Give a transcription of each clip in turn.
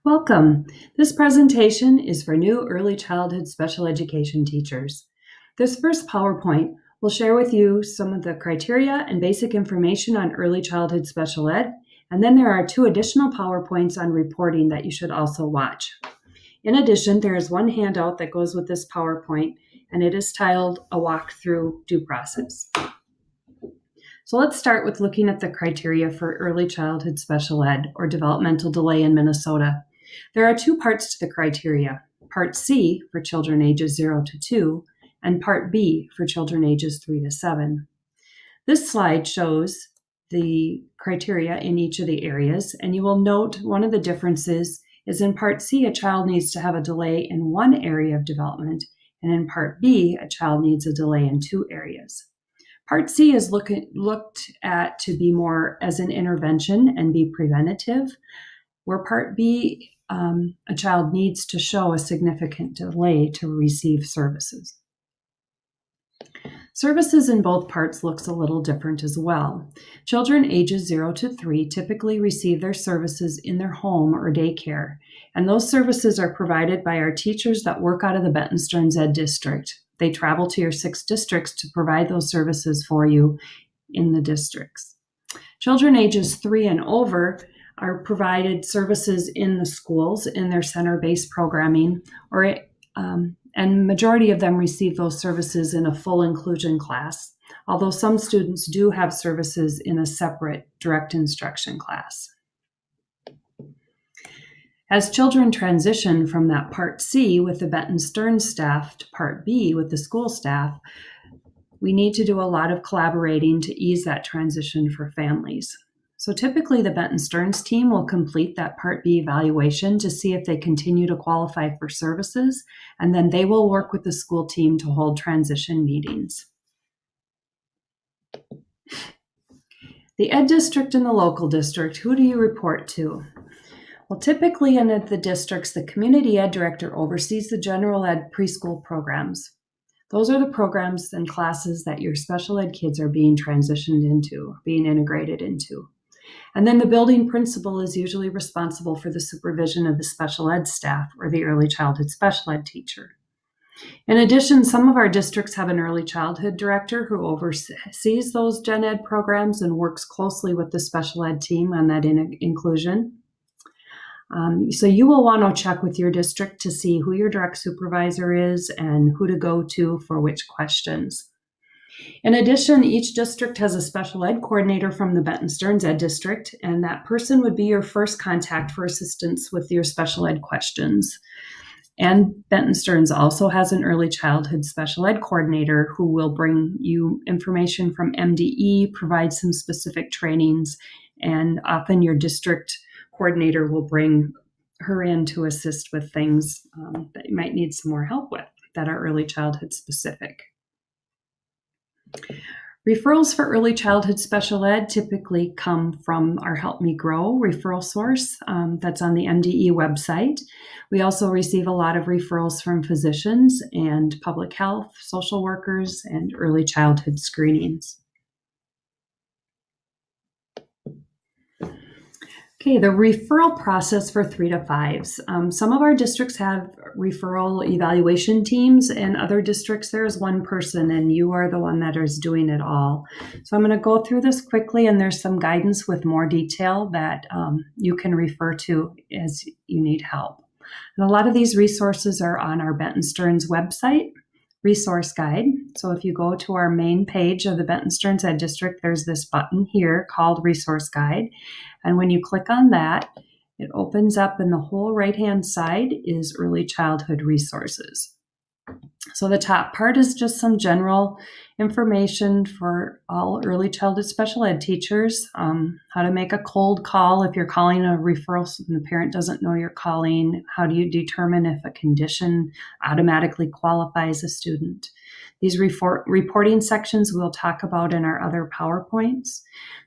Welcome. This presentation is for new early childhood special education teachers. This first PowerPoint will share with you some of the criteria and basic information on early childhood special ed, and then there are two additional PowerPoints on reporting that you should also watch. In addition, there is one handout that goes with this PowerPoint, and it is titled A Walkthrough Due Process. So let's start with looking at the criteria for early childhood special ed, or developmental delay in Minnesota. There are two parts to the criteria, Part C for children ages 0 to 2, and Part B for children ages 3 to 7. This slide shows the criteria in each of the areas, and you will note one of the differences is in Part C, a child needs to have a delay in one area of development, and in Part B, a child needs a delay in two areas. Part C is looked at to be more as an intervention and be preventative, where Part B, a child needs to show a significant delay to receive services. Services in both parts looks a little different as well. Children ages 0 to 3 typically receive their services in their home or daycare, and those services are provided by our teachers that work out of the Benton Stearns Ed District. They travel to your 6 districts to provide those services for you in the districts. Children ages 3 and over are provided services in the schools in their center-based programming, and majority of them receive those services in a full inclusion class, although some students do have services in a separate direct instruction class. As children transition from that Part C with the Benton Stearns staff to Part B with the school staff, we need to do a lot of collaborating to ease that transition for families. So typically the Benton Stearns team will complete that Part B evaluation to see if they continue to qualify for services, and then they will work with the school team to hold transition meetings. The Ed District and the local district, who do you report to? Well, typically in the districts, the Community Ed Director oversees the general ed preschool programs. Those are the programs and classes that your special ed kids are being transitioned into, being integrated into. And then the building principal is usually responsible for the supervision of the special ed staff or the early childhood special ed teacher. In addition, some of our districts have an early childhood director who oversees those gen ed programs and works closely with the special ed team on that inclusion. So you will want to check with your district to see who your direct supervisor is and who to go to for which questions. In addition, each district has a special ed coordinator from the Benton Stearns Ed District, and that person would be your first contact for assistance with your special ed questions. And Benton Stearns also has an early childhood special ed coordinator who will bring you information from MDE, provide some specific trainings, and often your district coordinator will bring her in to assist with things that you might need some more help with that are early childhood specific. Referrals for early childhood special ed typically come from our Help Me Grow referral source that's on the MDE website. We also receive a lot of referrals from physicians and public health, social workers, and early childhood screenings. Okay, the referral process for 3 to 5s. Some of our districts have referral evaluation teams, and other districts there is one person and you are the one that is doing it all. So I'm going to go through this quickly, and there's some guidance with more detail that you can refer to as you need help. And a lot of these resources are on our Benton Stearns website, resource guide. So if you go to our main page of the Benton Stearns Ed District, there's this button here called resource guide. And when you click on that, it opens up, and the whole right-hand side is early childhood resources. So the top part is just some general information for all early childhood special ed teachers, how to make a cold call if you're calling a referral and the parent doesn't know you're calling. How do you determine if a condition automatically qualifies a student? These reporting sections we'll talk about in our other PowerPoints.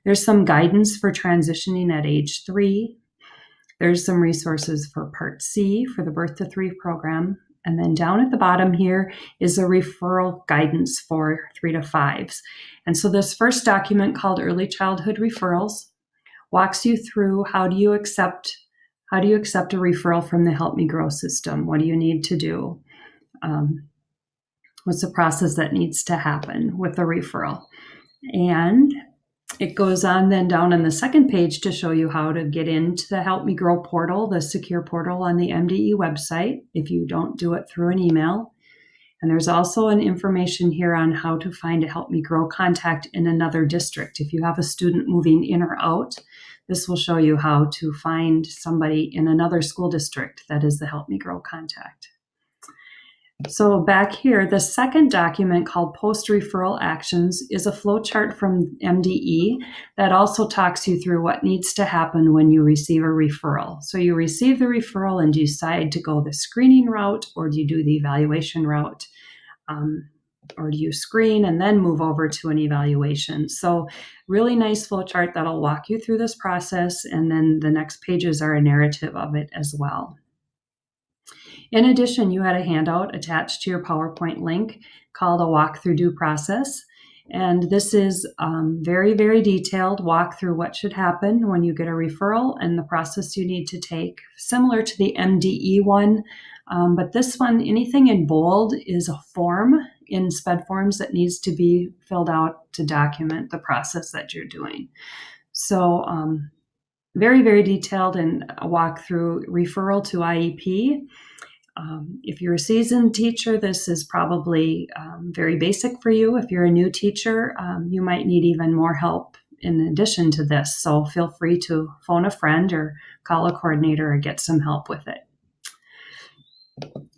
There's some guidance for transitioning at age 3. There's some resources for Part C for the Birth to 3 program. And then down at the bottom here is a referral guidance for 3 to 5s. And so this first document called Early Childhood Referrals walks you through how do you accept How do you accept a referral from the Help Me Grow system? What do you need to do? What's the process that needs to happen with the referral? And it goes on then down on the second page to show you how to get into the Help Me Grow portal, the secure portal on the MDE website, if you don't do it through an email. And there's also an information here on how to find a Help Me Grow contact in another district. If you have a student moving in or out, this will show you how to find somebody in another school district that is the Help Me Grow contact. So back here, the second document called Post-Referral Actions is a flowchart from MDE that also talks you through what needs to happen when you receive a referral. So you receive the referral and decide to go the screening route, or do you do the evaluation route? Or do you screen and then move over to an evaluation? So really nice flowchart that'll walk you through this process, and then the next pages are a narrative of it as well. In addition, you had a handout attached to your PowerPoint link called a walk through due process. And this is very, very detailed walk through what should happen when you get a referral and the process you need to take, similar to the MDE one. But this one, anything in bold is a form in SPED forms that needs to be filled out to document the process that you're doing. So very, very detailed and a walk through referral to IEP. If you're a seasoned teacher, this is probably very basic for you. If you're a new teacher, you might need even more help in addition to this. So feel free to phone a friend or call a coordinator or get some help with it.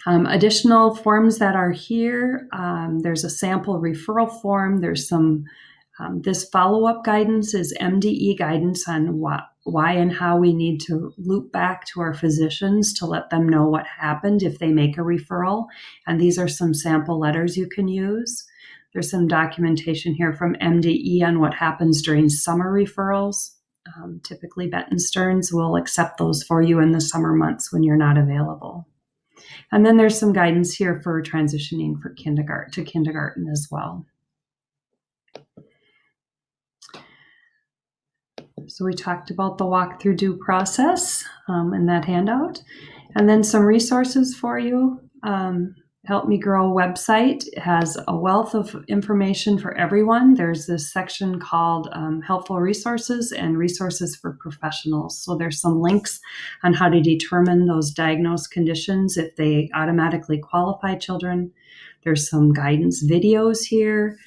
Additional forms that are here, there's a sample referral form. There's some, this follow-up guidance is MDE guidance on why and how we need to loop back to our physicians to let them know what happened if they make a referral. And these are some sample letters you can use. There's some documentation here from MDE on what happens during summer referrals. Typically, Benton Stearns will accept those for you in the summer months when you're not available. And then there's some guidance here for transitioning for kindergarten as well. So we talked about the walk-through due process in that handout. And then some resources for you. Help Me Grow website has a wealth of information for everyone. There's this section called Helpful Resources and Resources for Professionals. So there's some links on how to determine those diagnosed conditions if they automatically qualify children. There's some guidance videos here.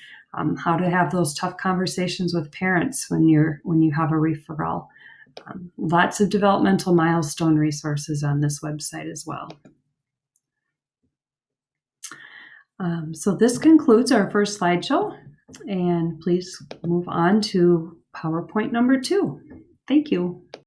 How to have those tough conversations with parents when you have a referral. Lots of developmental milestone resources on this website as well. So this concludes our first slideshow, and please move on to PowerPoint number 2. Thank you.